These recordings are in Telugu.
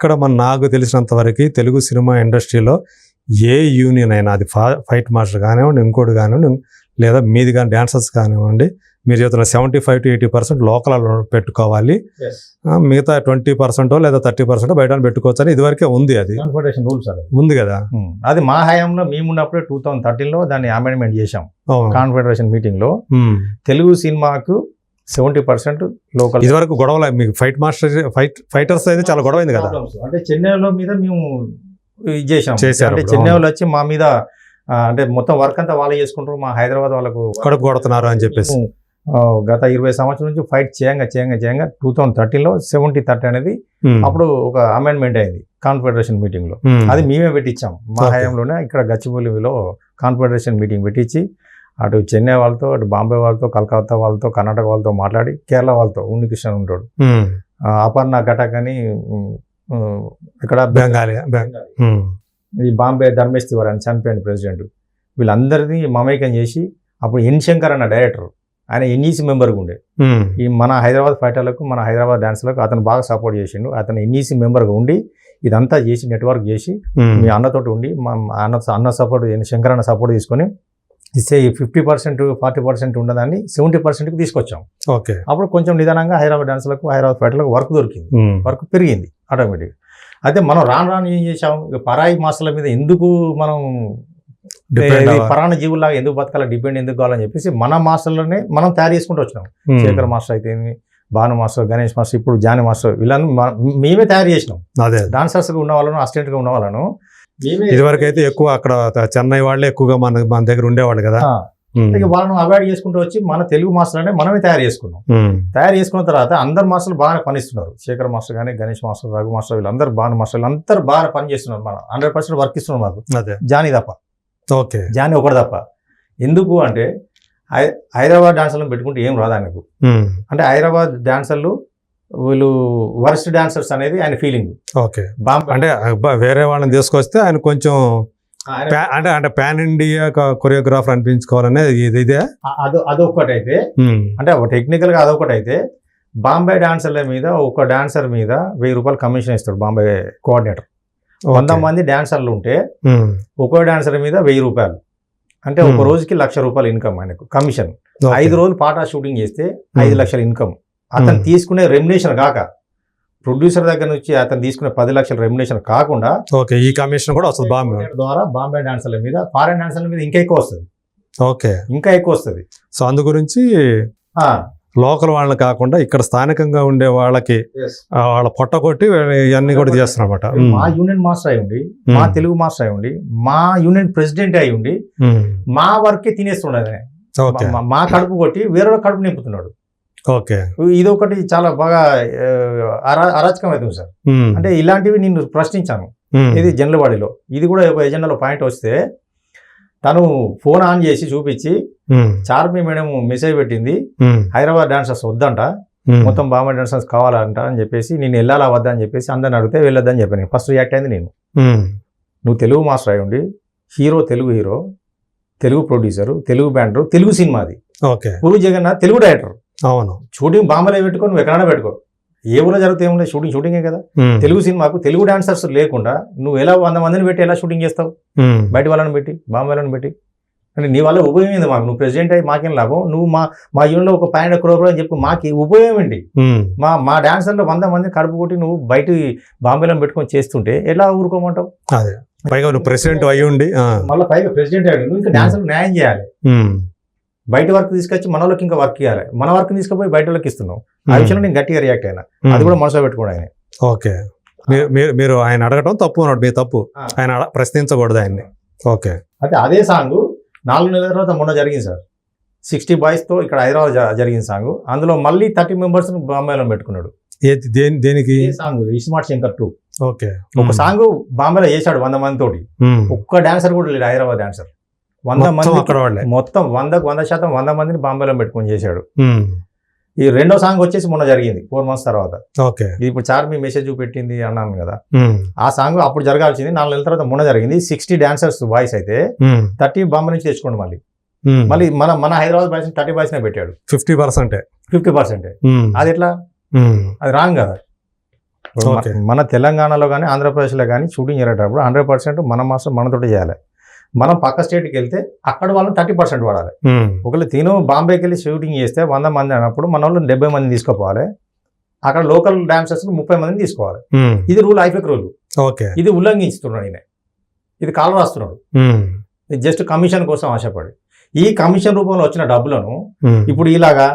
ఇక్కడ నాకు తెలిసినంత వరకు తెలుగు సినిమా ఇండస్ట్రీలో ఏ యూనియన్ అయినా అది ఫైట్ మాస్టర్ కానివ్వండి, ఇంకోటి కానివ్వండి, లేదా మీది కానీ డాన్సర్స్ కానివ్వండి, మీరు చెప్తున్న 75 to 80% లోకల్ పెట్టుకోవాలి, మిగతా 20% లేదా 30% బయట పెట్టుకోవచ్చు అని ఇదివరకే ఉంది. అది కాన్ఫెడరేషన్ రూల్స్ ఉంది కదా. అది మా హయాంలో మేమున్నప్పుడే 2013లో దాన్ని అమెండ్మెంట్ చేశాం. కాన్ఫెడరేషన్ మీటింగ్ లో తెలుగు సినిమాకు 70% లోకల్. ఇదివరకు గొడవలు మీకు ఫైటర్స్ అయితే చాలా గొడవ అయింది కదా. అంటే చెన్నైలో మీద మేము ఇది చేసాం. అంటే చెన్నైలో వచ్చి మా మీద అంటే మొత్తం వర్క్ అంతా వాళ్ళే చేసుకుంటారు, మా హైదరాబాద్ వాళ్ళకు కడుపు కొడుతున్నారు అని చెప్పేసి గత 20 సంవత్సరాల నుంచి ఫైట్ చేయంగా 2013లో 70-30 అనేది అప్పుడు ఒక అమెండ్మెంట్ అయింది కాన్ఫెడరేషన్ మీటింగ్ లో. అది మేమే పెట్టించాం మా హయాంలోనే. ఇక్కడ గచ్చిబౌలిలో కాన్ఫెడరేషన్ మీటింగ్ పెట్టించి అటు చెన్నై వాళ్ళతో, అటు బాంబే వాళ్ళతో, కలకత్తా వాళ్ళతో, కర్ణాటక వాళ్ళతో మాట్లాడి, కేరళ వాళ్ళతో ఉన్నికృష్ణ ఉంటాడు, అపర్ణ ఘటక్ అని ఇక్కడ బెంగాలీ, ఈ బాంబే ధర్మేష్ తివారీ అని చనిపోయింది ప్రెసిడెంట్, వీళ్ళందరినీ మమైకం చేసి అప్పుడు ఎన్ శంకర్ అన్న డైరెక్టర్, ఆయన ఎన్ఈసీ మెంబర్గా ఉండే. ఈ మన హైదరాబాద్ ఫైటర్లకు, మన హైదరాబాద్ డాన్స్లకు అతను బాగా సపోర్ట్ చేసిండు. అతను ఎన్ఈసీ మెంబర్గా ఉండి ఇదంతా చేసి నెట్వర్క్ చేసి మీ అన్నతోటి ఉండి మా అన్న సపోర్ట్, శంకర్ అన్న సపోర్ట్ తీసుకొని ఇస్తే 50% 40% ఉండదాన్ని 70%కి తీసుకొచ్చాం. ఓకే, అప్పుడు కొంచెం నిదానంగా హైదరాబాద్ డాన్స్లకు, హైదరాబాద్ ఫైటర్లకు వర్క్ దొరికింది, వర్క్ పెరిగింది ఆటోమేటిక్గా. అయితే మనం రాను ఏం చేసాం, పరాయి మాస్టర్ల మీద ఎందుకు మనం పరాణ జీవుల్లాగా ఎందుకు బతకాల, డిపెండ్ ఎందుకు కావాలని చెప్పేసి మన మాస్టర్లోనే మనం తయారు చేసుకుంటూ వచ్చినాం. శేఖర్ మాస్టర్ అయితే, భాను మాస్టర్, గణేష్ మాస్టర్, ఇప్పుడు జానీ మాస్టర్, వీళ్ళని మేమే తయారు చేసినాం. డాన్సర్స్గా ఉన్న వాళ్ళను, అసిస్టెంట్గా ఉన్న వాళ్ళను ఇదివరకు అయితే ఎక్కువ అక్కడ చెన్నై వాళ్ళే ఎక్కువగా మన దగ్గర ఉండేవాళ్ళు కదా. ఇక వాళ్ళను అవాయిడ్ చేసుకుంటూ వచ్చి మన తెలుగు మాస్టర్లనే మనమే తయారు చేసుకున్నాం. తయారు చేసుకున్న తర్వాత అందరు మాస్టర్లు బాగా పనిస్తున్నారు. శేఖర్ మాస్టర్ కానీ, గణేష్ మాస్టర్, రఘు మాస్టర్, వీళ్ళందరూ భాను మాస్టర్లు అందరూ బాగా పని చేస్తున్నారు. మనం 100% వర్క్ ఇస్తున్నాం మాకు. జానీ తప్ప, జానీ ఒకటి తప్ప. ఎందుకు అంటే హైదరాబాద్ డాన్సర్లను పెట్టుకుంటే ఏం రాదు ఆయనకు. అంటే హైదరాబాద్ డాన్సర్లు వీళ్ళు వర్స్ట్ డాన్సర్స్ అనేది ఆయన ఫీలింగ్. ఓకే, అంటే వేరే వాళ్ళని తీసుకొస్తే ఆయన కొంచెం అంటే పాన్ ఇండియా కొరియోగ్రాఫర్ అనిపించుకోవాలనేది ఇదే. అదొకటైతే, అంటే టెక్నికల్ గా అదొకటైతే, బాంబే డాన్సర్ల మీద ఒక డాన్సర్ మీద 1000 రూపాయలు కమిషన్ ఇస్తాడు బాంబే కోఆర్డినేటర్. 100 మంది డాన్సర్లు ఉంటే ఒక్కో డాన్సర్ మీద 1000 రూపాయలు, అంటే ఒక రోజుకి 1,00,000 రూపాయలు ఇన్కమ్ ఆయనకు కమిషన్. 5 రోజులు పాటా షూటింగ్ చేస్తే 5 లక్షల ఇన్కమ్. అతను తీసుకునే రెమ్యునేషన్ కాక, ప్రొడ్యూసర్ దగ్గర నుంచి అతను తీసుకునే 10 లక్షల రెమ్యునేషన్ కాకుండా ఈ కమిషన్ కూడా వస్తుంది బాంబే ద్వారా. బాంబే డాన్సర్ల మీద, ఫారెన్ డాన్సర్ల మీద ఇంకా ఎక్కువ వస్తుంది. ఓకే, ఇంకా ఎక్కువ వస్తుంది. సో అందు గురించి లోకల్ వాళ్ళని కాకుండా ఇక్కడ స్థానికంగా ఉండే వాళ్ళకి వాళ్ళ పొట్ట కొట్టి ఇవన్నీ కూడా చేస్తున్నారు అనమాట. మా యూనియన్ మాస్టర్ అయి ఉండి, మా తెలుగు మాస్టర్ అయి ఉండి, మా యూనియన్ ప్రెసిడెంట్ అయి ఉండి మా వర్కే తినేస్తున్నాడు. మా కడుపు కొట్టి వేరే కడుపు నింపుతున్నాడు. ఓకే, ఇది ఒకటి చాలా బాగా అరాచకం అవుతుంది సార్. అంటే ఇలాంటివి నేను ప్రశ్నించాను. ఇది జనరల్వాడిలో ఇది కూడా ఒక ఎజెండాలో పాయింట్ వస్తే, తను ఫోన్ ఆన్ చేసి చూపించి, చార్మి మేడం మెసేజ్ పెట్టింది, హైదరాబాద్ డాన్సర్స్ వద్దంట, మొత్తం బాంబే డాన్సర్స్ కావాలంట అని చెప్పేసి, నేను వెళ్ళాలా వద్దా అని చెప్పేసి అందరిని అడిగితే వెళ్ళొద్దని చెప్పాను. ఫస్ట్ రియాక్ట్ అయింది నేను. నువ్వు తెలుగు మాస్టర్ అయి ఉండి, తెలుగు హీరో, తెలుగు ప్రొడ్యూసరు, తెలుగు బ్యాండరు, తెలుగు సినిమాది. పూరి జగన్నాథ్ తెలుగు డైరెక్టర్. అవును, షూటింగ్ బాంబేలో పెట్టుకో, నువ్వు ఎక్కడైనా పెట్టుకో, ఏ ఊళ్ళో జరిగితే ఏముంది, షూటింగే కదా. తెలుగు సినిమాకు తెలుగు డాన్సర్స్ లేకుండా నువ్వు ఎలా 100 మందిని పెట్టి ఎలా షూటింగ్ చేస్తావు? బయట వాళ్ళని పెట్టి, బాంబేలను పెట్టి. అంటే నీ వల్ల ఉపయోగం ఏంది మాకు? నువ్వు ప్రెసిడెంట్ అయ్యి మాకేం లాభం? నువ్వు మా యూనియన్లో ఒక 500 crore అని చెప్పి మాకు ఉపయోగం ఏంటి? మా డాన్సర్లో 100 మందిని కడుపు కొట్టి నువ్వు బయట బాంబేలో పెట్టుకొని చేస్తుంటే ఎలా ఊరుకోమంటావు? పైగా నువ్వు ప్రెసిడెంట్ అయ్యి ఉండి, మళ్ళీ పైగా ప్రెసిడెంట్ అయ్యి నువ్వు ఇంకా డాన్సర్లు న్యాయం చేయాలి. బయట వర్క్ తీసుకొచ్చి మన వాళ్ళకి ఇంకా వర్క్ ఇవ్వాలి. మన వర్క్ తీసుకుపోయి బయట వాళ్ళకి ఇస్తున్నావు. ఆ విషయంలో నేను గట్టిగా రియాక్ట్ అయినా. అది కూడా మనసులో పెట్టుకోండి ఆయన. ఓకే, మీరు ఆయన అడగటం తప్పు అన్నాడు, మీ తప్పు. ఆయన ప్రశ్నించకూడదు ఆయన్ని. ఓకే, అయితే అదే సాంగ్ 4 నెలల తర్వాత మొన్న జరిగింది సార్. 60 boys తో ఇక్కడ హైదరాబాద్ జరిగిన సాంగ్. అందులో మళ్ళీ 30 members బాంబేలో పెట్టుకున్నాడు. దేనికి సాంగ్? ఇస్మార్ట్ శంకర్ 2. ఓకే, ఒక సాంగ్ బాంబేలో చేశాడు 100 మంది తోటి. ఒక్క డాన్సర్ కూడా లేడు హైదరాబాద్ డాన్సర్. 100 మంది అక్కడ వాళ్ళే మొత్తం 100% 100 మందిని బాంబేలో పెట్టుకొని చేశాడు. ఈ రెండో సాంగ్ వచ్చేసి మొన్న జరిగింది 4 months తర్వాత. ఓకే, ఇప్పుడు చార్మి మెసేజ్ పెట్టింది అన్నాను కదా, ఆ సాంగ్ అప్పుడు జరగాల్సింది 4 నెలల తర్వాత మొన్న జరిగింది. 60 dancers బాయ్స్ అయితే 30 బాంబే నుంచి తెచ్చుకోండి. మళ్ళీ మన హైదరాబాద్ బాయ్స్ 30 boys పెట్టాడు. 50%. అది ఎట్లా? అది రాంగ్ కదా. Okay. మన తెలంగాణలో కానీ ఆంధ్రప్రదేశ్లో కానీ షూటింగ్ జరిగేటప్పుడు 100% మన మాస్టర్ మనతోటి చేయాలి. మనం పక్క స్టేట్కి వెళ్తే అక్కడ వాళ్ళని 30% వాడాలి. ఒకవేళ తిను బాంబేకి వెళ్ళి షూటింగ్ చేస్తే 100 మంది అన్నప్పుడు మన వాళ్ళు 70 మందిని తీసుకోపోవాలి. అక్కడ లోకల్ డాన్సర్స్ 30 మందిని తీసుకోవాలి. ఇది రూల్, ఐఫెక్ రూల్. ఓకే, ఇది ఉల్లంఘిస్తున్నాడు ఈయన. ఇది కాలు రాస్తున్నాడు. ఇది జస్ట్ కమిషన్ కోసం ఆశపడి. ఈ కమిషన్ రూపంలో వచ్చిన డబ్బులను ఇప్పుడు ఇలాగా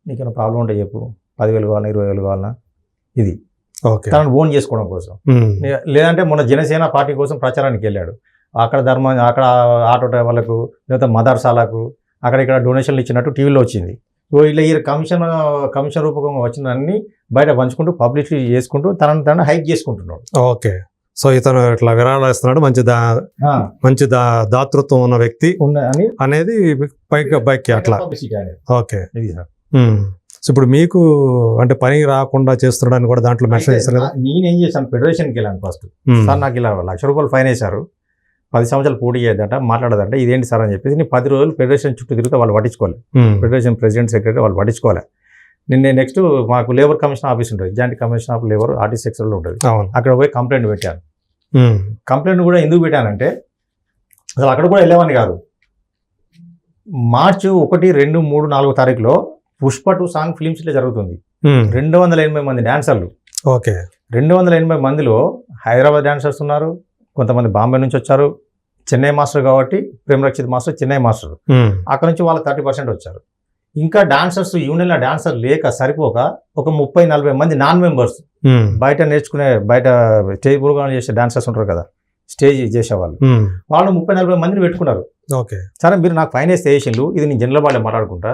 నీకేమైనా ప్రాబ్లం ఉంటే చెప్పు, 10,000 కావాలన్నా 20,000 కావాలన్నా, ఇది ఓకే, తనను ఓన్ చేసుకోవడం కోసం. లేదంటే మొన్న జనసేన పార్టీ కోసం ప్రచారానికి వెళ్ళాడు. అక్కడ అక్కడ ఆటో డ్రైవర్లకు లేదా మదర్సాలకు అక్కడ ఇక్కడ డొనేషన్లు ఇచ్చినట్టు టీవీలో వచ్చింది. ఇలా ఈ కమిషన్ రూపకంగా వచ్చినన్ని బయట పంచుకుంటూ పబ్లిసిటీ చేసుకుంటూ తనను హైక్ చేసుకుంటున్నాడు. ఓకే, సో ఇతను ఇట్లా విరాళాలు ఇస్తున్నాడు, మంచి దాతృత్వం ఉన్న వ్యక్తి అని అనేది పైకి అట్లా. పబ్లిసిటీ అనేది ఓకే, ఇది సార్. సో ఇప్పుడు మీకు అంటే పని రాకుండా చేస్తున్నాడని కూడా దాంట్లో మెన్షన్ చేస్తారు కదా. నేనేం చేశాను, ఫెడరేషన్కి వెళ్ళాను ఫస్ట్. సార్ నాకు ఇలా ₹1,00,000 ఫైన్ వేశారు, 10 సంవత్సరాలు పోటీ చేయదంట, మాట్లాడదంట, ఇదేంటి సార్ అని చెప్పేసి నేను 10 రోజులు ఫెడరేషన్ చుట్టూ తిరిగితే వాళ్ళు పట్టించుకోవాలి. ఫెడరేషన్ ప్రెసిడెంట్, సెక్రటరీ వాళ్ళు పట్టించుకోవాలి. నేను నెక్స్ట్ మాకు లేబర్ కమిషన్ ఆఫీస్ ఉంటుంది, joint commission of labour RTC సెక్టర్లో ఉంటుంది. అక్కడ పోయి కంప్లైంట్ పెట్టాను. కంప్లైంట్ కూడా ఎందుకు పెట్టానంటే అసలు అక్కడ కూడా వెళ్ళేవాడిని కాదు. మార్చి 1, 2, 3, 4 తారీఖులో పుష్ప 2 సాంగ్ ఫిలిమ్స్ ఇట్లా జరుగుతుంది. 280 మంది డాన్సర్లు. ఓకే, 280 మందిలో హైదరాబాద్ డాన్సర్స్ ఉన్నారు, కొంతమంది బాంబే నుంచి వచ్చారు. చెన్నై మాస్టర్ కాబట్టి ప్రేమరక్షిత్ మాస్టర్ చెన్నై మాస్టర్, అక్కడ నుంచి వాళ్ళు 30% వచ్చారు. ఇంకా డాన్సర్స్ యూనియన్లో డాన్సర్ లేక సరిపోక ఒక 30-40 మంది నాన్ మెంబర్స్ బయట నేర్చుకునే, బయట స్టేజ్ ప్రోగ్రామ్ చేసే డాన్సర్స్ ఉంటారు కదా, స్టేజ్ చేసేవాళ్ళు, వాళ్ళు 30-40 మందిని పెట్టుకున్నారు. ఓకే, సరే మీరు నాకు ఫైన్ వేస్తే వేసిండ్రు, ఇది నేను జనరల్ వాళ్ళే మాట్లాడుకుంటా,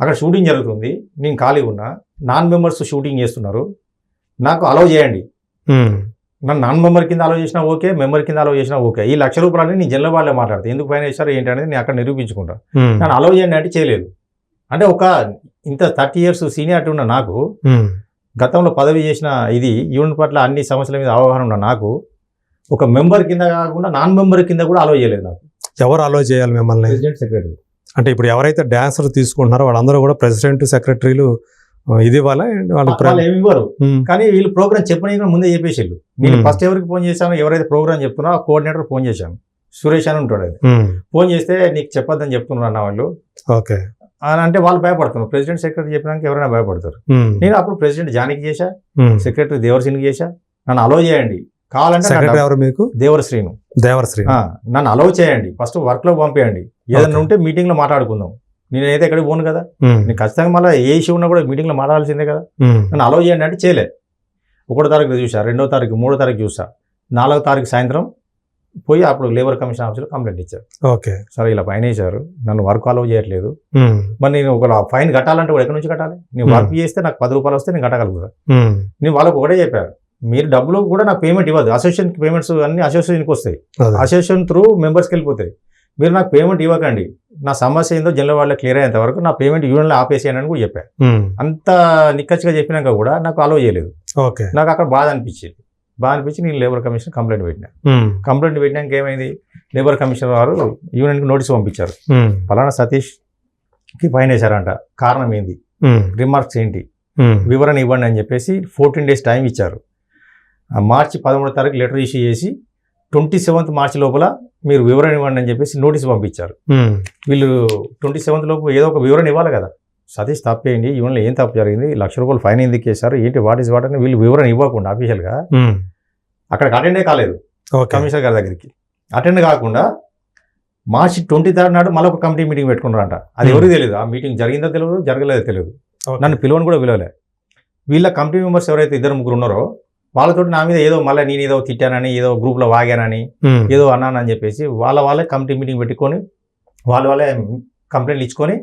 అక్కడ షూటింగ్ జరుగుతుంది, నేను ఖాళీగా ఉన్నా, నాన్ మెంబర్స్ షూటింగ్ చేస్తున్నారు, నాకు అలౌ చేయండి. నన్ను నాన్ మెంబర్ కింద అలౌ చేసినా ఓకే, మెంబర్ కింద అలౌ చేసినా ఓకే. ఈ ₹1,00,000 నేను జనరల్ వాళ్ళే మాట్లాడతాను, ఎందుకు ఫైన్ వేశారు ఏంటి అనేది నేను అక్కడ నిరూపించుకుంటా. నన్ను అలౌ చేయండి అంటే చేయలేదు. అంటే ఒక ఇంత 30 years సీనియారిటీ ఉన్న నాకు, గతంలో పదవి చేసిన ఇది యూనిట్ పట్ల అన్ని సమస్యల మీద అవగాహన ఉన్న నాకు, ఒక మెంబర్ కింద కాకుండా నాన్ మెంబర్ కింద కూడా అలౌ చేయలేదు. నాకు ఎవరు అలౌ చేయాలి మిమ్మల్ని? President, secretary. అంటే ఇప్పుడు ఎవరైతే డాన్సర్ తీసుకుంటున్నారో వాళ్ళందరూ కూడా ప్రెసిడెంట్, సెక్రటరీలు ఇది వాళ్ళు ఏమి ఇవ్వరు. కానీ వీళ్ళు ప్రోగ్రామ్ చెప్పని ముందే చెప్పేసారు. నేను ఫస్ట్ ఎవరికి ఫోన్ చేశాను, ఎవరైతే ప్రోగ్రామ్ చెప్తున్నా ఆ కోఆర్డినేటర్ ఫోన్ చేశాను, సురేష్ అని ఉంటాడు. అది ఫోన్ చేస్తే నీకు చెప్పొద్దని చెప్తున్నారు అన్న వాళ్ళు. ఓకే, అని అంటే వాళ్ళు భయపడుతున్నారు. ప్రెసిడెంట్, సెక్రటరీ చెప్పినాక ఎవరైనా భయపడతారు. నేను అప్పుడు ప్రెసిడెంట్ జానికి చేశా, సెక్రటరీ దేవరశ్రీని చేశా, నన్ను అలౌ చేయండి. కావాలంటే ఎవరు మీకు? దేవరశ్రీను. నన్ను అలౌ చేయండి, ఫస్ట్ వర్క్ లో పంపేయండి, ఏదైనా ఉంటే మీటింగ్ లో మాట్లాడుకుందాం. నేనైతే ఎక్కడికి పోను కదా, నేను ఖచ్చితంగా మళ్ళీ ఏ ఇష్యూ ఉన్నా కూడా మీటింగ్ లో మాట్లాడాల్సిందే కదా. నన్ను అలౌ చేయండి అంటే చేయలే. 1వ తారీఖు చూసా, 2వ తారీఖు, 3వ తారీఖు చూసా, 4వ తారీఖు సాయంత్రం పోయి అప్పుడు లేబర్ కమిషన్ ఆఫీస్లో కంప్లైంట్ ఇచ్చారు. ఓకే, సరే ఇలా ఫైన్ వేశారు, నన్ను వర్క్ అలౌ చేయట్లేదు. మరి నేను ఒక ఫైన్ కట్టాలంటే కూడా ఎక్కడి నుంచి కట్టాలి? నేను వర్క్ చేస్తే నాకు ₹10 వస్తే నేను కట్టగలుగుతా. నేను వాళ్ళకు ఒకటే చెప్పారు, మీరు డబ్బులు కూడా నాకు పేమెంట్ ఇవ్వదు, అసోసియేషన్ పేమెంట్స్ అన్ని అసోసియేషన్కి వస్తాయి, అసోసియేషన్ త్రూ మెంబర్స్కి వెళ్ళిపోతాయి. మీరు నాకు పేమెంట్ ఇవ్వకండి, నా సమస్య ఏందో జనరల్ వాళ్ళకి క్లియర్ అయ్యేంత వరకు నా పేమెంట్ యూనియన్లో ఆపేసేయని అని కూడా చెప్పారు. అంత నిక్కచ్చిగా చెప్పినాక కూడా నాకు అలౌ చేయలేదు. నాకు అక్కడ బాధ అనిపించింది. నేను లేబర్ కమిషన్ కంప్లైంట్ పెట్టినా. కంప్లైంట్ పెట్టినాక ఏమైంది, లేబర్ కమిషన్ వారు యూనియన్కి నోటీస్ పంపించారు, ఫలానా సతీష్కి ఫైన్ వేశారంట, కారణం ఏంది, రిమార్క్స్ ఏంటి, వివరణ ఇవ్వండి అని చెప్పేసి 14 days టైం ఇచ్చారు. మార్చి 13వ తారీఖు లెటర్ ఇష్యూ చేసి 27th మార్చి లోపల మీరు వివరణ ఇవ్వండి అని చెప్పేసి నోటీస్ పంపించారు. వీళ్ళు 27th లోపు ఏదో ఒక వివరణ ఇవ్వాలి కదా, సతీష్ తప్పేయండి, యూనియన్లో ఏం తప్పు జరిగింది, ₹1,00,000 ఫైన్ ఎందుకు వేశారు, ఏంటి, వాట్ ఈస్ వాట్ అని వీళ్ళు వివరణ ఇవ్వకుండా అఫీషియల్గా అక్కడికి అటెండే కాలేదు. కమిషనర్ గారి దగ్గరికి అటెండ్ కాకుండా మార్చి 23rd నాడు మళ్ళీ ఒక కమిటీ మీటింగ్ పెట్టుకున్నారంట. అది ఎవరికి తెలియదు, ఆ మీటింగ్ జరిగిందో తెలియదు, జరగలేదో తెలియదు. నన్ను పిలవని కూడా పిలవలే. వీళ్ళ కమిటీ మెంబర్స్ ఎవరైతే 2-3 ఉన్నారో వాళ్ళతోటి నా మీద ఏదో మళ్ళీ నేను ఏదో తిట్టానని, ఏదో గ్రూప్లో వాగానని, ఏదో అన్నానని చెప్పేసి వాళ్ళే కమిటీ మీటింగ్ పెట్టుకొని వాళ్ళే కంప్లైంట్లు ఇచ్చుకొని,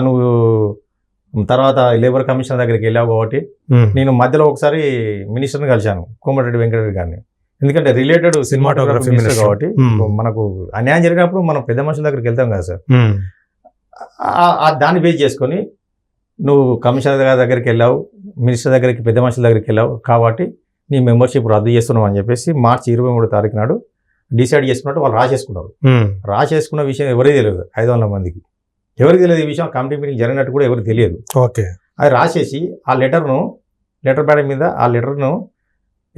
నువ్వు తర్వాత లేబర్ కమిషన్ దగ్గరికి వెళ్ళావు కాబట్టి నేను మధ్యలో ఒకసారి మినిస్టర్ని కలిశాను, కోమటిరెడ్డి వెంకటరెడ్డి గారిని. ఎందుకంటే రిలేటెడ్ సినిమాటోగ్రఫీ మినిస్టర్ కాబట్టి మనకు అన్యాయం జరిగినప్పుడు మనం పెద్ద మనుషుల దగ్గరికి వెళ్తాం కదా సార్. దాన్ని బేస్ చేసుకొని నువ్వు కమిషనర్ గారి దగ్గరికి వెళ్ళావు, మినిస్టర్ దగ్గరికి, పెద్ద మనుషుల దగ్గరికి వెళ్ళావు కాబట్టి నీ మెంబర్షిప్ రద్దు చేస్తున్నావు అని చెప్పేసి మార్చి 23వ తారీఖు నాడు డిసైడ్ చేసుకున్నట్టు వాళ్ళు రాసేసుకున్నారు. రాసేసుకున్న విషయం ఎవరికి తెలియదు, 500 మందికి ఎవరికి తెలియదు. ఈ విషయం కమిటీ మీటింగ్ జరిగినట్టు కూడా ఎవరికి తెలియదు. ఓకే, అది రాసేసి ఆ లెటర్ను లెటర్ ప్యాడ్ మీద ఆ లెటర్ను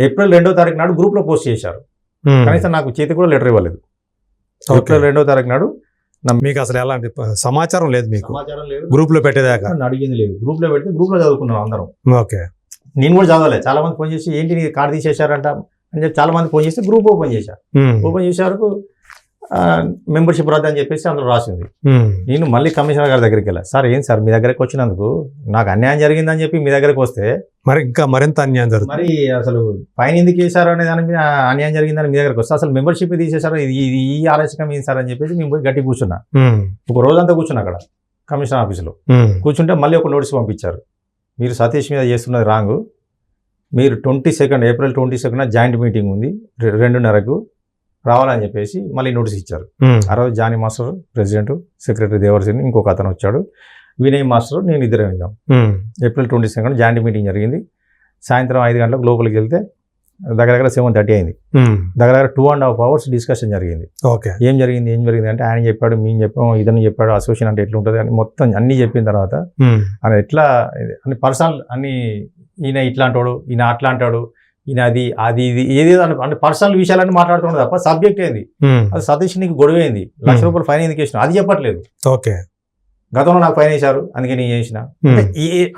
ఏప్రిల్ 2వ తారీఖు నాడు గ్రూప్లో పోస్ట్ చేశారు. కనీసం నాకు చేతి కూడా లెటర్ ఇవ్వలేదు. ఏప్రిల్ 2వ తారీఖు నాడు మీకు అసలు ఎలాంటి సమాచారం లేదు, మీకు సమాచారం లేదు, గ్రూప్ లో పెట్టేదాకా నన్ను అడిగింది లేదు. గ్రూప్లో పెడితే గ్రూప్లో చదువుకున్నాం అందరం. ఓకే, నేను కూడా చదవలేదు. చాలా మంది ఫోన్ చేసి ఏంటి నీ కార్డు తీసేశారంట అని చెప్పి చాలా మంది ఫోన్ చేస్తే గ్రూప్ ఓపెన్ చేశారు. ఓపెన్ చేసే వరకు మెంబర్షిప్ రద్దు అని చెప్పేసి అందులో రాసింది. నేను మళ్ళీ కమిషనర్ గారి దగ్గరికి వెళ్ళా. సార్ ఏం సార్ మీ దగ్గరికి వచ్చినందుకు నాకు అన్యాయం జరిగిందని చెప్పి మీ దగ్గరికి వస్తే మరి ఇంకా మరింత అన్యాయం జరుగుతుంది. మరి అసలు ఫైన్ ఎందుకు వేశారు అనే దాని మీద అన్యాయం జరిగిందని మీ దగ్గరికి వస్తే అసలు మెంబర్షిప్ తీసేశారు, ఇది ఈ ఆలోచన ఏం సార్ అని చెప్పేసి నేను పోయి గట్టి కూర్చున్నా. ఒక రోజంతా కూర్చున్నా అక్కడ కమిషనర్ ఆఫీసులో. కూర్చుంటే మళ్ళీ ఒక నోటీస్ పంపించారు. మీరు సతీష్ మీద చేస్తున్నది రాంగ్, మీరు ఏప్రిల్ 22 జాయింట్ మీటింగ్ ఉంది 2:30కు రావాలని చెప్పేసి మళ్ళీ నోటీస్ ఇచ్చారు. ఆ రోజు జానీ మాస్టర్ ప్రెసిడెంట్, సెక్రటరీ దేవర్సిని, ఇంకొక అతను వచ్చాడు, వినయ్ మాస్టర్, నేను ఇద్దరే వెళ్ళాం. ఏప్రిల్ 22 జాయింట్ మీటింగ్ జరిగింది. సాయంత్రం 5 గంటలకు లోపలికి వెళ్తే దగ్గర 7:30 అయింది. దగ్గర 2.5 hours డిస్కషన్ జరిగింది. ఓకే, ఏం జరిగింది అంటే ఆయన చెప్పాడు, మేము చెప్పాం, ఇతను చెప్పాడు, అసోసియేషన్ అంటే ఎట్లుంటుంది అని మొత్తం అన్ని చెప్పిన తర్వాత ఆయన ఎట్లా అన్ని పర్సనల్ అన్ని, ఈయన ఇట్లా అంటాడు, ఈయన అట్లా అంటాడు, ఈయన అది ఇది ఏదేదో అంటే పర్సనల్ విషయాలన్నీ మాట్లాడుతున్నాడు తప్ప సబ్జెక్ట్ ఏంది, అది సతీష్ నీకు గొడవ ఏంది, ₹1,00,000 ఫైన్ ఎందుకు వేసిన అది చెప్పట్లేదు. ఓకే, గతంలో నాకు ఫైన్ వేశారు అందుకే నేను చేసిన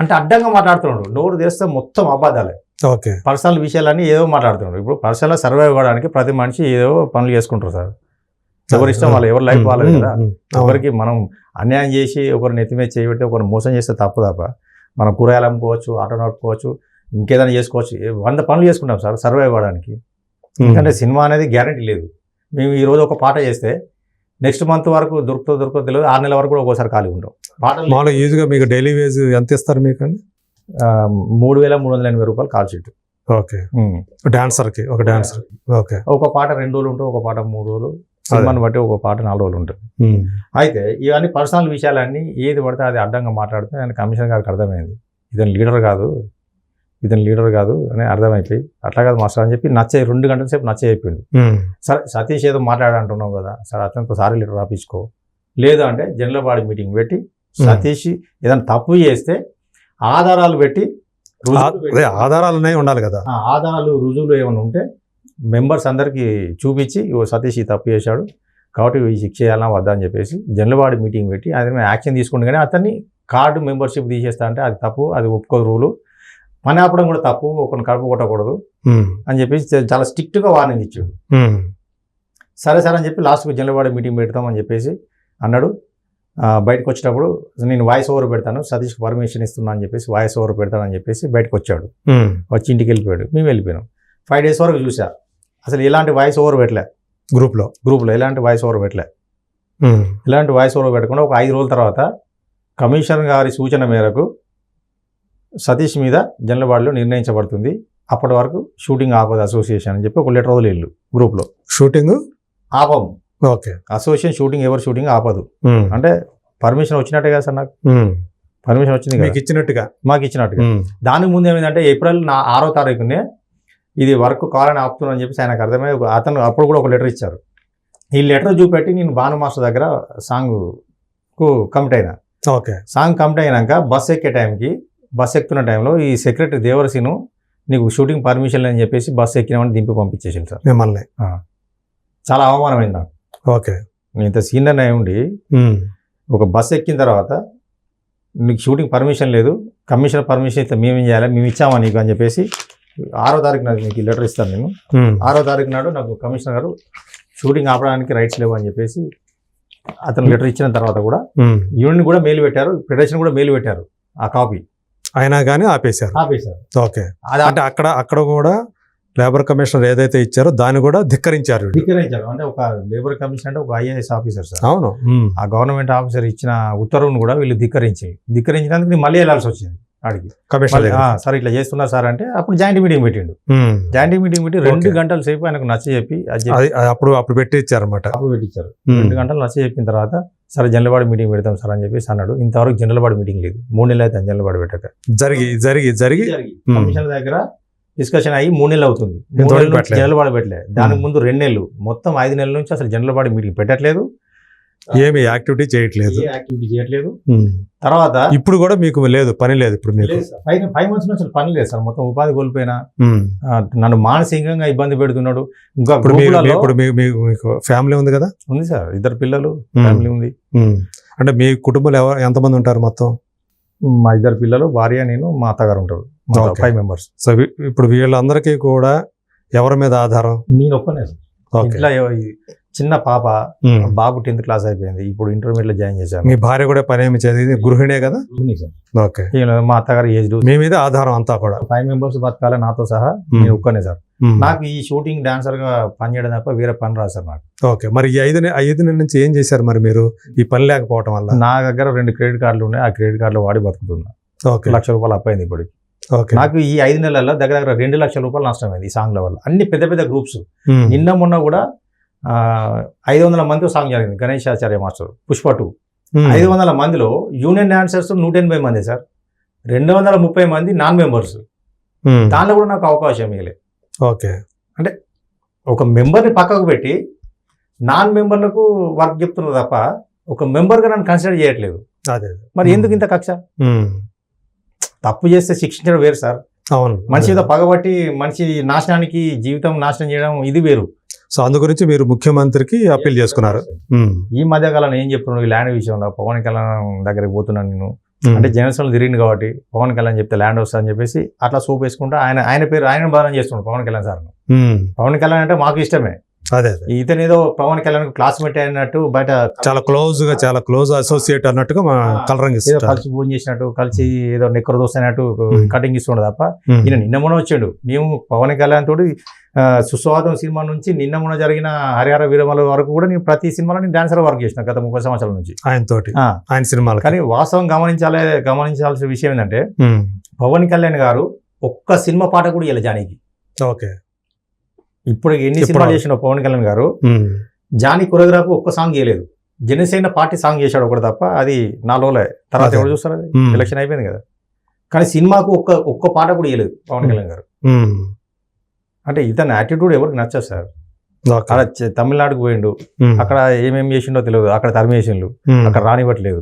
అంటే అడ్డంగా మాట్లాడుతున్నాడు. నోరు తెస్తే మొత్తం అబద్ధాలే. ఓకే, పర్సనల్ విషయాలన్నీ ఏదో మాట్లాడుతున్నాడు. ఇప్పుడు పర్సనల్ సర్వైవ్ అవ్వడానికి ప్రతి మనిషి ఏదో పనులు చేసుకుంటారు సార్. ఎవరి ఇష్టం వాళ్ళు, ఎవరి లైఫ్ వాళ్ళది కదా. ఎవరికి మనం అన్యాయం చేసి ఒకరిని ఎత్తిమే చేయబెడితే ఒకరిని మోసం చేస్తే తప్ప మనం కూరగాయలు అమ్ముకోవచ్చు, ఆటో నడుపుకోవచ్చు, ఇంకేదైనా చేసుకోవచ్చు, 100 పనులు చేసుకుంటాం సార్ సర్వైవ్ అవ్వడానికి. ఎందుకంటే సినిమా అనేది గ్యారంటీ లేదు. మేము ఈరోజు ఒక పాట చేస్తే నెక్స్ట్ మంత్ వరకు దొరుకుతో తెలియదు, 6 నెలల వరకు కూడా ఒకసారి ఖాళీ ఉంటాం. పాటలు మామూలుగా ఈజీగా మీకు డైలీ వేజ్ ఎంత ఇస్తారు మీకు అండి? ₹3,380 కాల్ షీట్. ఓకే, డాన్సర్కి ఒక డాన్సర్. ఓకే, ఒక పాట 2 రోజులు ఉంటుంది, ఒక పాట 3 రోజులు, సినిమాని బట్టి ఒక పాట 4 రోజులు ఉంటుంది. అయితే ఇవన్నీ పర్సనల్ విషయాలన్నీ ఏది పడితే అది అడ్డంగా మాట్లాడితే ఆయన కమిషనర్ గారికి అర్థమైంది, ఇతను లీడర్ కాదు అని అర్థమైపోయి, అట్లా కాదు మాస్టర్ అని చెప్పి 2 గంటల సేపు చెప్పిండు. సరే సతీష్ ఏదో మాట్లాడంటున్నావు కదా సార్, అతనితో సారీ లీటర్ రాపించుకో, లేదు అంటే జనరల్ బాడీ మీటింగ్ పెట్టి సతీష్ ఏదైనా తప్పు చేస్తే ఆధారాలు పెట్టి, ఆధారాలు ఉండాలి కదా, ఆధారాలు రుజువులు ఏమైనా ఉంటే మెంబర్స్ అందరికీ చూపించి సతీష్ ఈ తప్పు చేశాడు కాబట్టి ఈ శిక్ష చేయాలన్నా వద్దా అని చెప్పేసి జనరల్ బాడీ మీటింగ్ పెట్టి ఆయన యాక్షన్ తీసుకుంటే, కానీ అతన్ని కార్డు మెంబర్షిప్ తీసేస్తా అంటే అది తప్పు, అది ఒప్పుకోదు రూలు, పని ఆపడం కూడా తప్పు, ఒకరిని కడుపు కొట్టకూడదు అని చెప్పేసి చాలా స్ట్రిక్ట్గా వార్నింగ్ ఇచ్చాడు. సరే అని చెప్పి లాస్ట్కి జనరల్ బాడీ మీటింగ్ పెడతామని చెప్పేసి అన్నాడు. బయటకు వచ్చేటప్పుడు నేను వాయిస్ ఓవర్ పెడతాను, సతీష్కి పర్మిషన్ ఇస్తున్నా అని చెప్పేసి వాయిస్ ఓవర్ పెడతానని చెప్పేసి బయటకు వచ్చాడు. వచ్చి ఇంటికి వెళ్ళిపోయాడు. మేము వెళ్ళిపోయాం. 5 days వరకు చూసా, అసలు ఎలాంటి వాయిస్ ఓవర్ పెట్టలే. గ్రూప్లో ఎలాంటి వాయిస్ ఓవర్ పెట్టలే. ఇలాంటి వాయిస్ ఓవర్ పెట్టకుండా ఒక 5 రోజుల తర్వాత కమిషనర్ గారి సూచన మేరకు సతీష్ మీద జనరల్ బాడీలో నిర్ణయించబడుతుంది, అప్పటి వరకు షూటింగ్ ఆపదు అసోసియేషన్ అని చెప్పి ఒక లెటర్ వదిలేళ్ళు గ్రూప్లో. షూటింగ్ ఆపము, ఓకే, అసోసియేషన్ షూటింగ్ ఎవరు షూటింగ్ ఆపదు అంటే పర్మిషన్ వచ్చినట్టే కదా సార్, నాకు పర్మిషన్ వచ్చింది మాకు ఇచ్చినట్టుగా. దానికి ముందు ఏమైందంటే ఏప్రిల్ 6వ తారీఖునే ఇది వర్క్ కావాలని ఆపుతున్నాను అని చెప్పేసి ఆయనకు అర్థమై అతను అప్పుడు కూడా ఒక లెటర్ ఇచ్చారు. ఈ లెటర్ చూపెట్టి నేను భాను మాస్టర్ దగ్గర సాంగ్కు కమిట్ అయినా. ఓకే, సాంగ్ కమిట్ అయినాక బస్ ఎక్కుతున్న టైంలో ఈ సెక్రటరీ దేవరసిను నీకు షూటింగ్ పర్మిషన్ అని చెప్పేసి బస్సు ఎక్కినామని దింపి పంపించేసాను సార్ మిమ్మల్ని. చాలా అవమానమైంది నాకు. ఓకే, నేను ఇంత సీనియర్ అయి ఉండి ఒక బస్సు ఎక్కిన తర్వాత నీకు షూటింగ్ పర్మిషన్ లేదు, కమిషనర్ పర్మిషన్ అయితే మేమేం చేయాలి, మేము ఇచ్చామా నీకు అని చెప్పేసి 6వ తారీఖు నాకు మీకు లెటర్ ఇస్తాను నేను. 6వ తారీఖు నాడు నాకు కమిషనర్ గారు షూటింగ్ ఆపడానికి రైట్స్ లేవు అని చెప్పేసి అతను లెటర్ ఇచ్చిన తర్వాత కూడా యూనియన్ కూడా మెయిల్ పెట్టారు, ఫెడరేషన్ కూడా మెయిల్ పెట్టారు, ఆ కాపీ అయినా కానీ ఆపేశారు. ఓకే, అంటే అక్కడ కూడా లేబర్ కమిషనర్ ఏదైతే ఇచ్చారో దాన్ని కూడా ధిక్కరించారు. అంటే ఒక లేబర్ కమిషన్ అంటే ఒక IAS ఆఫీసర్ సార్. అవును, ఆ గవర్నమెంట్ ఆఫీసర్ ఇచ్చిన ఉత్తర్వును కూడా వీళ్ళు ధిక్కరించినందుకు నేను మళ్ళీ వెళ్ళాల్సి వచ్చింది ఆడికి. సార్ ఇట్లా చేస్తున్నారు సార్ అంటే అప్పుడు జాయింట్ మీటింగ్ పెట్టిండు. జాయింట్ మీటింగ్ పెట్టి 2 గంటల సేపు ఆయనకు నచ్చ చెప్పి అప్పుడు పెట్టించారన్నమాట. 2 గంటలు నచ్చ చెప్పిన తర్వాత సరే జనరల్ బాడీ మీటింగ్ పెడతాం సార్ అని చెప్పేసి అన్నాడు. ఇంతవరకు జనరల్ బాడీ మీటింగ్ లేదు, 3 నెలలు అయితే జనరల్ బాడీ పెట్టాక. జరిగి కమిషనర్ దగ్గర డిస్కషన్ అయ్యి 3 నెలలు అవుతుంది, జనరల్ బాడీ పెట్టలేదు. దానికి ముందు 2 నెలలు, మొత్తం 5 నెలల నుంచి అసలు జనరల్ బాడీ మీటింగ్ పెట్టట్లేదు. ఏమి యాక్టివిటీ చేయట్లేదు. ఏ యాక్టివిటీ చేయట్లేదు. ఉమ్. తర్వాత ఇప్పుడు కూడా మీకు లేదు, పని లేదు ఇప్పుడు మీకు. 5 months నుంచి అసలు పని లేదు సార్. మొత్తం ఉపాధి కోల్పోయినా, ఉమ్. నన్ను మానసికంగా ఇబ్బంది పెడుతున్నాడు. ఇంకా ఇప్పుడు గ్రూపులలో ఇప్పుడు మీకు ఫ్యామిలీ ఉంది కదా? ఉంది సార్, 2 పిల్లలు, ఉమ్. ఫ్యామిలీ ఉంది. ఉమ్. అంటే మీ కుటుంబంలో ఎంతమంది ఉంటారు మొత్తం? మా 2 పిల్లలు, భార్య, నేను, మా అత్తగారు ఉంటారు. Okay. 5 members. సో ఇప్పుడు వీళ్ళందరికీ కూడా ఎవరి మీద ఆధారం? నేను ఒక్కనే సార్. ఓకే. ఇంట్లో ఈ చిన్న పాప, ఉమ్. బాబు 10th class అయిపోయింది, ఇప్పుడు ఇంటర్మీడియట్ లో జాయిన్ చేశాను. మీ భార్య కూడా పని ఏమి చదివింది, గృహిణే కదా? ఉంది సార్. ఓకే. మా అత్తగారు ఏజ్డ్. మీ మీద ఆధారం అంతా కూడా. 5 members బతకాలి నాతో సహా. ఉమ్. నేను ఒక్కనే సార్. ఉమ్. నాకు ఈ షూటింగ్ డాన్సర్ గా పనిచేయడం తప్ప వేరే పని రాదు సార్ నాకు. ఓకే. మరి ఈ 5 నెలల నుంచి ఏం చేశారు మరి మీరు ఈ పని లేకపోవటం వల్ల? నా దగ్గర 2 క్రెడిట్ కార్డులు ఉన్నాయి. ఆ క్రెడిట్ కార్డులు వాడి బతుకుతున్నా. ఓకే. ₹1,00,000 అప్పైంది ఇప్పటికి. ఓకే. నాకు ఈ 5 నెలల్లో దగ్గర దగ్గర ₹2,00,000 నష్టమైంది ఈ సాంగ్ల వల్ల. అన్ని పెద్ద పెద్ద గ్రూప్స్. ఉమ్. నిన్న మొన్న కూడా 500 మందితో సాంగ్ జరిగింది, గణేష్ ఆచార్య మాస్టర్, పుష్ప 2. ఉమ్. 500 మందిలో యూనియన్ డాన్సర్స్ 180 మంది సార్, 230 మంది నాన్ మెంబర్స్. ఉమ్. దానిలో కూడా నాకు అవకాశం ఇవ్వలేదు. ఓకే. ఒక మెంబర్ని పక్కకు పెట్టి నాన్ మెంబర్లకు వర్క్ చెప్తున్నారు తప్ప ఒక మెంబర్గా నన్ను కన్సిడర్ చేయట్లేదు. అదే. మరి ఎందుకు ఇంత కక్ష? ఉమ్. తప్పు చేస్తే శిక్షించడం వేరు సార్. అవును. మనిషి మీద పగబట్టి మనిషి నాశనానికి, జీవితం నాశనం చేయడం ఇది వేరు. సో అందు గురించి మీరు ముఖ్యమంత్రికి అప్పీల్ చేసుకున్నారు. ఉమ్. ఈ మధ్య కాలంలో ఏం చెప్తున్నాడు, ఈ ల్యాండ్ విషయంలో పవన్ కళ్యాణ్ దగ్గరికి పోతున్నాను నేను. ఉమ్. అంటే జనసేనలు తిరిగింది కాబట్టి పవన్ కళ్యాణ్ చెప్తే ల్యాండ్ వస్తా అని చెప్పేసి అట్లా సోప్ వేసుకుంటా ఆయన పేరు ఆయన బాధన చేస్తున్నాడు పవన్ కళ్యాణ్ సార్. ఉమ్. పవన్ కళ్యాణ్ అంటే మాకు ఇష్టమే. అదే. ఇతను ఏదో పవన్ కళ్యాణ్ క్లాస్మేట్ అయినట్టు బయట చాలా క్లోజ్ అసోసియేట్ అన్నట్టుగా మా కలరింగ్ ఏదో ఇస్తారు. కలిసి భోజనం చేసినట్టు, కలిసి ఏదో నెక్కర దోస్తైనట్టు కటింగ్ ఇస్తుండే తప్ప ఉమ్. ఈయన నిన్న మొన్న వచ్చాడు. మేము పవన్ కళ్యాణ్ తోటి సుస్వాగతం సినిమా నుంచి నిన్న మొన్న జరిగిన హరిహర వీరమల వరకు కూడా నేను ప్రతి సినిమాలో నేను డాన్సర్ వర్క్ చేసిన గత 30 సంవత్సరాల నుంచి ఆయనతోటి, ఆ, ఆయన సినిమాలు. కానీ వాస్తవం గమనించాల్సిన విషయం ఏంటంటే ఉమ్. పవన్ కళ్యాణ్ గారు ఒక్క సినిమా పాట కూడా ఇవ్వలేదు జానీకి. ఓకే. ఇప్పుడు ఎన్ని సినిమాలు చేసిన పవన్ కళ్యాణ్ గారు ఉమ్. జానీ కొరియోగ్రాఫ్ ఒక్క సాంగ్ చేయలేదు. జనసేన పార్టీ సాంగ్ చేశాడు ఒకటి తప్ప, అది నా లోలే. తర్వాత అదే. ఎవరు చూస్తారు, అది ఉమ్. ఎలక్షన్ అయిపోయింది కదా. కానీ సినిమాకు ఒక్క పాట కూడా ఇవ్వలేదు పవన్ కళ్యాణ్ గారు. ఉమ్. అంటే ఇతని యాటిట్యూడ్ ఎవరికి నచ్చదు సార్. ఓకే. అక్కడ తమిళనాడుకు పోయిండు, ఉమ్. అక్కడ ఏమేమి చేసిండో తెలియదు, అక్కడ తరిమేసిండ్లు, ఉమ్. అక్కడ రానివ్వట్లేదు.